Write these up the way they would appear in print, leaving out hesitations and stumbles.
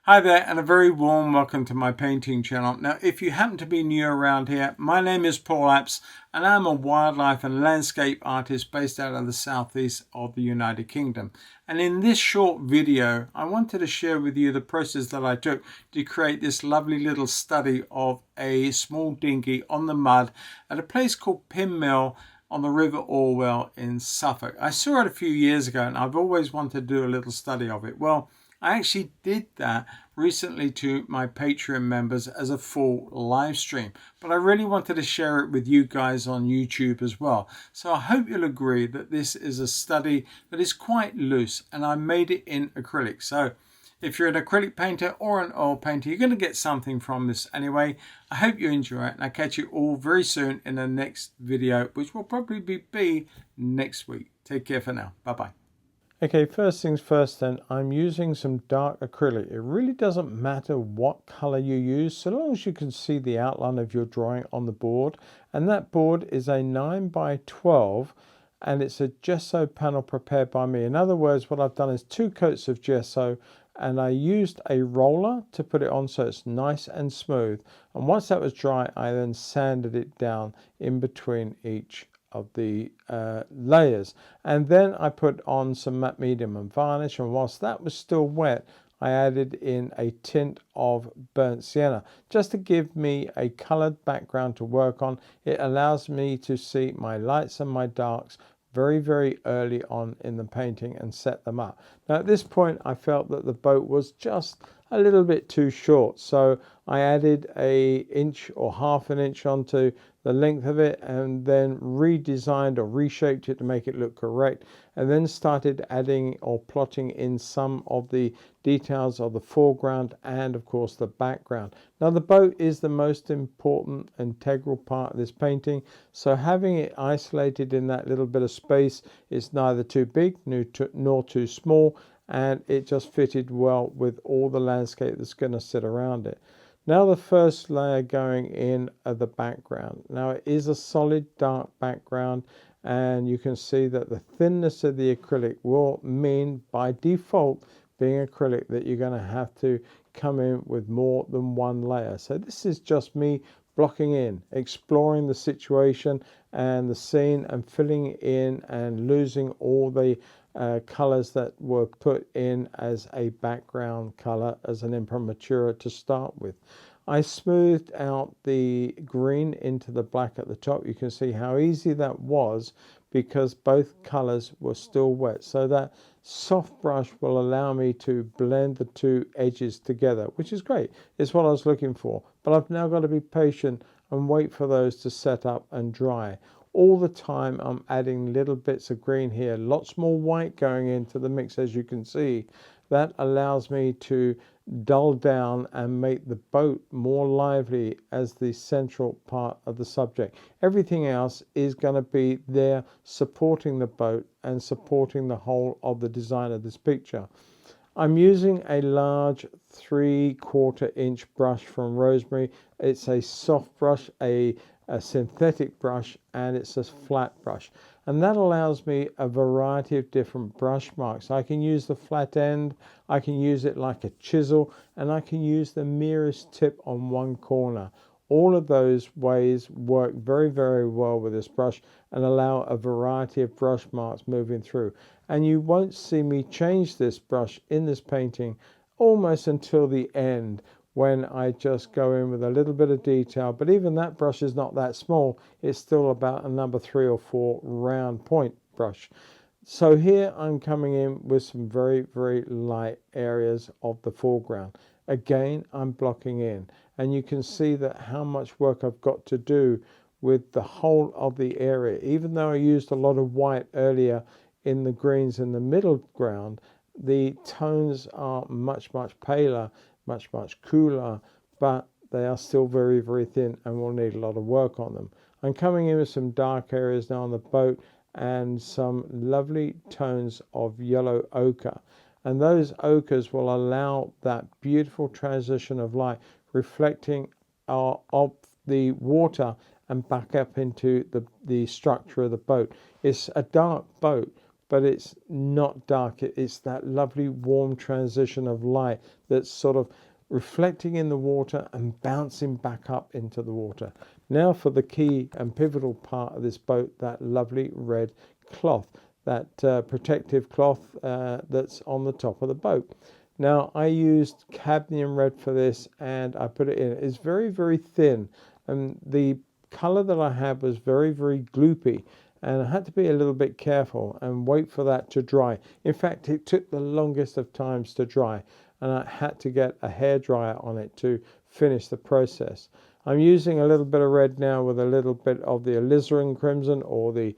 Hi there, and a very warm welcome to my painting channel. Now, if you happen to be new around here, my name is Paul Apps, and I'm a wildlife and landscape artist based out of the southeast of the United Kingdom. And in this short video, I wanted to share with you the process that I took to create this lovely little study of a small dinghy on the mud at a place called Pin Mill on the River Orwell in Suffolk. I saw it a few years ago, and I've always wanted to do a little study of it. Well, I actually did that recently to my Patreon members as a full live stream, but I really wanted to share it with you guys on YouTube as well. So I hope you'll agree that this is a study that is quite loose, and I made it in acrylic. So if you're an acrylic painter or an oil painter, you're going to get something from this anyway. I hope you enjoy it, and I'll catch you all very soon in the next video, which will probably be next week. Take care for now. Bye-bye. Okay, first things first then, I'm using some dark acrylic. It really doesn't matter what color you use, so long as you can see the outline of your drawing on the board. And that board is a 9x12, and it's a gesso panel prepared by me. In other words, what I've done is 2 coats of gesso, and I used a roller to put it on so it's nice and smooth. And once that was dry, I then sanded it down in between each of the layers, and then I put on some matte medium and varnish, and whilst that was still wet, I added in a tint of burnt sienna just to give me a colored background to work on. It allows me to see my lights and my darks very early on in the painting and set them up. Now at this point I felt that the boat was just a little bit too short, so I added an inch or half an inch onto the length of it, and then redesigned or reshaped it to make it look correct, and then started adding or plotting in some of the details of the foreground and of course the background. Now the boat is the most important integral part of this painting, so having it isolated in that little bit of space is neither too big nor too small, and it just fitted well with all the landscape that's going to sit around it. Now the first layer going in are the background. Now it is a solid dark background, and you can see that the thinness of the acrylic will mean by default, being acrylic, that you're going to have to come in with more than one layer. So this is just me blocking in, exploring the situation and the scene, and filling in and losing all the colors that were put in as a background color as an imprimatur to start with. I smoothed out the green into the black at the top. You can see how easy that was because both colors were still wet. So that soft brush will allow me to blend the two edges together, which is great. It's what I was looking for. But I've now got to be patient and wait for those to set up and dry. All the time I'm adding little bits of green here, lots more white going into the mix, as you can see. That allows me to dull down and make the boat more lively as the central part of the subject. Everything else is going to be there supporting the boat and supporting the whole of the design of this picture. I'm using a large 3/4 inch brush from Rosemary. It's a soft brush, a synthetic brush, and it's a flat brush, and that allows me a variety of different brush marks. I can use the flat end, I can use it like a chisel, and I can use the merest tip on one corner. All of those ways work very well with this brush and allow a variety of brush marks moving through. And you won't see me change this brush in this painting almost until the end, when I just go in with a little bit of detail. But even that brush is not that small. It's still about a number 3 or 4 round point brush. So here I'm coming in with some very light areas of the foreground. Again, I'm blocking in, and you can see that how much work I've got to do with the whole of the area. Even though I used a lot of white earlier in the greens in the middle ground, the tones are much paler, much cooler, but they are still very thin and will need a lot of work on them. I'm coming in with some dark areas now on the boat and some lovely tones of yellow ochre, and those ochres will allow that beautiful transition of light reflecting of the water and back up into the structure of the boat. It's a dark boat, but it's not dark. It's that lovely warm transition of light that's sort of reflecting in the water and bouncing back up into the water. Now for the key and pivotal part of this boat, that lovely red cloth, that protective cloth that's on the top of the boat. Now I used cadmium red for this, and I put it in. It's very, very thin, and the color that I had was very, very gloopy, and I had to be a little bit careful and wait for that to dry. In fact, it took the longest of times to dry, and I had to get a hairdryer on it to finish the process. I'm using a little bit of red now with a little bit of the alizarin crimson, or the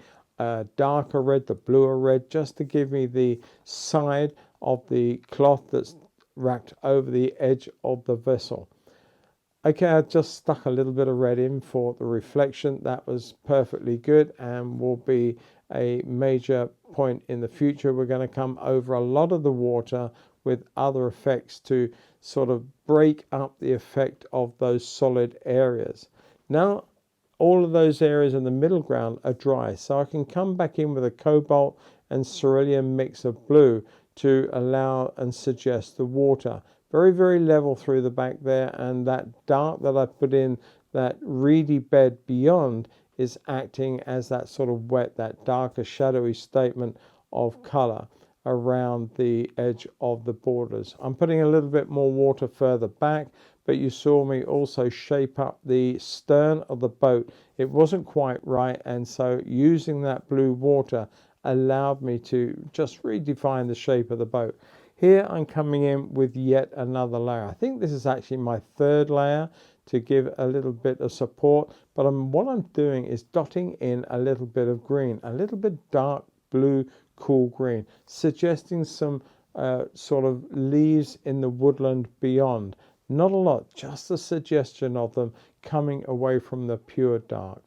darker red, the bluer red, just to give me the side of the cloth that's wrapped over the edge of the vessel. Okay, I just stuck a little bit of red in for the reflection. That was perfectly good and will be a major point in the future. We're going to come over a lot of the water with other effects to sort of break up the effect of those solid areas. Now, all of those areas in the middle ground are dry, so I can come back in with a cobalt and cerulean mix of blue to allow and suggest the water. Very, very level through the back there, and that dark that I put in, that reedy bed beyond, is acting as that sort of wet, that darker shadowy statement of color around the edge of the borders. I'm putting a little bit more water further back, but you saw me also shape up the stern of the boat. It wasn't quite right, and so using that blue water allowed me to just redefine the shape of the boat. Here I'm coming in with yet another layer. I think this is actually my third layer to give a little bit of support, but what I'm doing is dotting in a little bit of green, a little bit dark blue, cool green, suggesting some sort of leaves in the woodland beyond. Not a lot, just a suggestion of them coming away from the pure dark.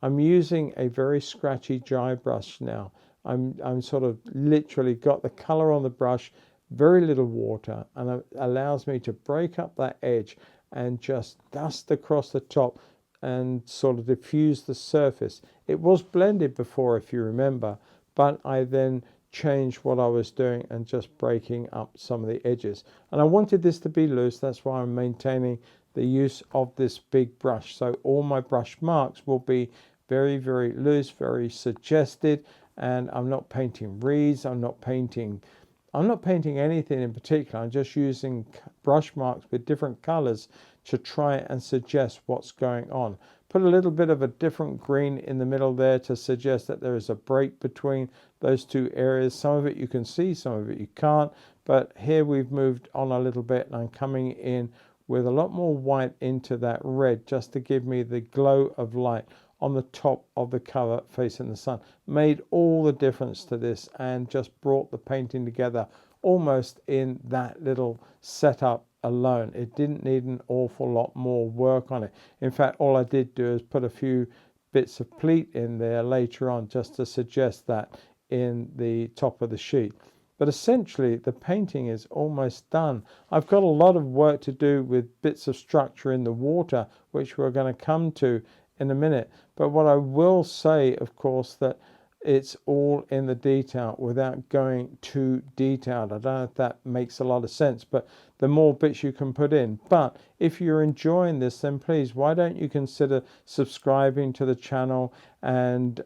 I'm using a very scratchy dry brush now. I'm sort of literally got the color on the brush, very little water, and it allows me to break up that edge and just dust across the top and sort of diffuse the surface. It was blended before, if you remember, but I then changed what I was doing and just breaking up some of the edges. And I wanted this to be loose, that's why I'm maintaining the use of this big brush. So all my brush marks will be very, very loose, very suggested, and I'm not painting reeds, I'm not painting anything in particular. I'm just using brush marks with different colors to try and suggest what's going on. Put a little bit of a different green in the middle there to suggest that there is a break between those two areas. Some of it you can see, some of it you can't, but here we've moved on a little bit, and I'm coming in with a lot more white into that red just to give me the glow of light on the top of the cover facing the sun. Made all the difference to this and just brought the painting together almost in that little setup alone. It didn't need an awful lot more work on it. In fact, all I did do is put a few bits of pleat in there later on just to suggest that in the top of the sheet. But essentially the painting is almost done. I've got a lot of work to do with bits of structure in the water, which we're going to come to in a minute. But what I will say, of course, that it's all in the detail without going too detailed. I don't know if that makes a lot of sense, but the more bits you can put in. But if you're enjoying this, then please, why don't you consider subscribing to the channel and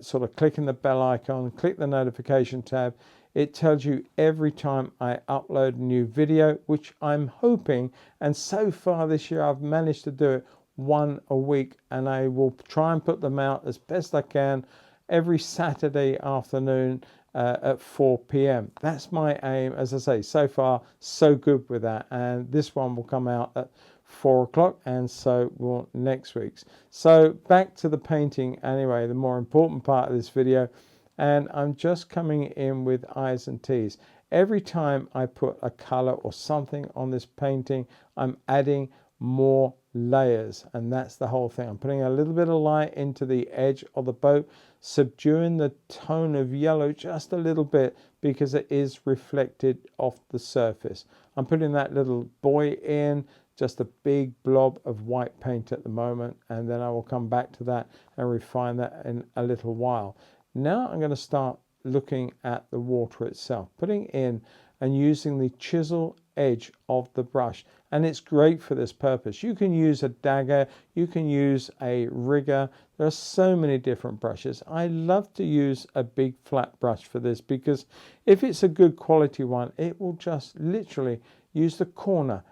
sort of clicking the bell icon, click the notification tab. It tells you every time I upload a new video, which I'm hoping, and so far this year I've managed to do it one a week, and I will try and put them out as best I can every Saturday afternoon at 4 p.m. That's my aim. As I say, so far so good with that, and this one will come out at 4 o'clock, and so will next week's. So back to the painting anyway, the more important part of this video, and I'm just coming in with I's and T's. Every time I put a color or something on this painting, I'm adding more layers, and that's the whole thing. I'm putting a little bit of light into the edge of the boat, subduing the tone of yellow just a little bit because it is reflected off the surface. I'm putting that little buoy in just a big blob of white paint at the moment, and then I will come back to that and refine that in a little while. Now I'm going to start looking at the water itself, putting in and using the chisel edge of the brush, and it's great for this purpose. You can use a dagger, you can use a rigger. There are so many different brushes. I love to use a big flat brush for this, because if it's a good quality one, it will just literally use the corner,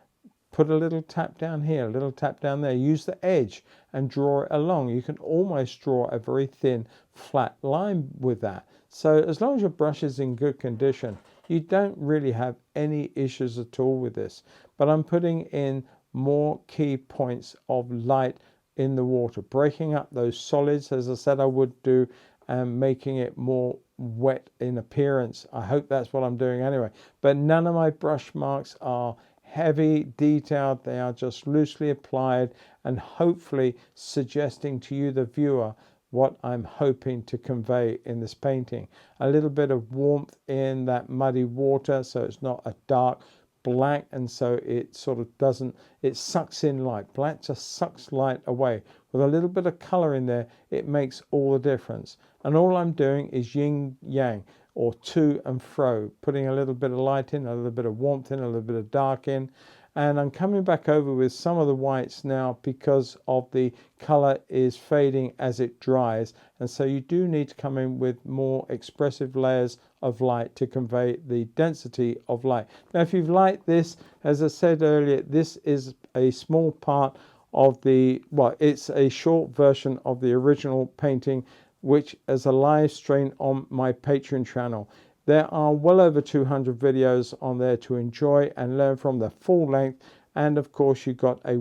put a little tap down here, a little tap down there, use the edge and draw it along. You can almost draw a very thin flat line with that. So as long as your brush is in good condition, you don't really have any issues at all with this. But I'm putting in more key points of light in the water, breaking up those solids, as I said I would do, and making it more wet in appearance. I hope that's what I'm doing anyway. But none of my brush marks are heavy, detailed. They are just loosely applied and hopefully suggesting to you, the viewer, what I'm hoping to convey in this painting. A little bit of warmth in that muddy water, so it's not a dark black, and so it sort of doesn't, it sucks in light. Black just sucks light away. With a little bit of color in there, it makes all the difference. And all I'm doing is yin yang, or to and fro, putting a little bit of light in, a little bit of warmth in, a little bit of dark in. And I'm coming back over with some of the whites now, because of the color is fading as it dries. And so you do need to come in with more expressive layers of light to convey the density of light. Now, if you've liked this, as I said earlier, this is a small part of the, well, it's a short version of the original painting, which is a live stream on my Patreon channel. There are well over 200 videos on there to enjoy and learn from, the full length. And of course, you've got a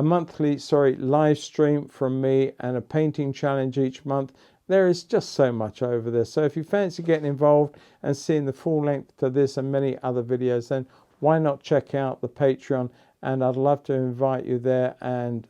monthly live stream from me, and a painting challenge each month. There is just so much over there. So if you fancy getting involved and seeing the full length to this and many other videos, then why not check out the Patreon? And I'd love to invite you there and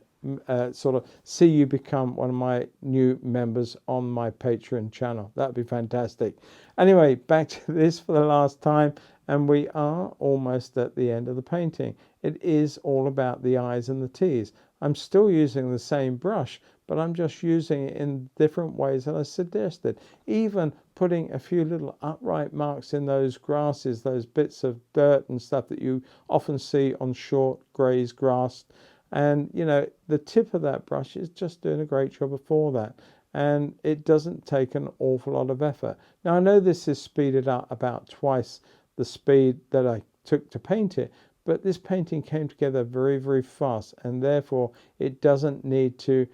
sort of see you become one of my new members on my Patreon channel. That'd be fantastic. Anyway, back to this for the last time, and we are almost at the end of the painting. It is all about the I's and the T's. I'm still using the same brush, but I'm just using it in different ways that I suggested. Even putting a few little upright marks in those grasses, those bits of dirt and stuff that you often see on short grazed grass. And, you know, the tip of that brush is just doing a great job before that. And it doesn't take an awful lot of effort. Now, I know this is speeded up about twice the speed that I took to paint it, but this painting came together very, very fast, and therefore it doesn't need to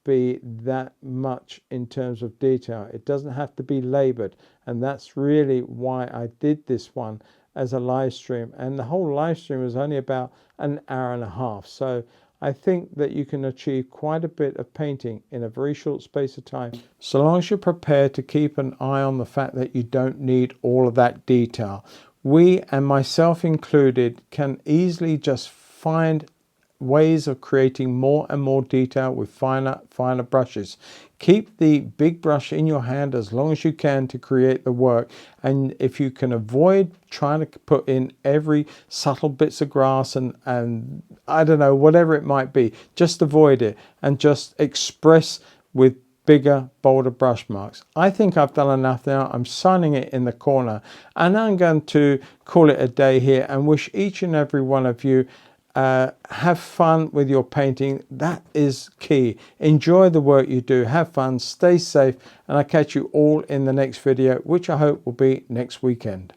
be that much in terms of detail. It doesn't have to be labored, and that's really why I did this one as a live stream, and the whole live stream was only about an hour and a half. So I think that you can achieve quite a bit of painting in a very short space of time, so long as you're prepared to keep an eye on the fact that you don't need all of that detail. We, and myself included, can easily just find ways of creating more and more detail with finer brushes. Keep the big brush in your hand as long as you can to create the work, and if you can avoid trying to put in every subtle bits of grass and I don't know, whatever it might be, just avoid it and just express with bigger, bolder brush marks. I think I've done enough now. I'm signing it in the corner, and I'm going to call it a day here and wish each and every one of you have fun with your painting. That is key. Enjoy the work you do, have fun, stay safe, and I'll catch you all in the next video, which I hope will be next weekend.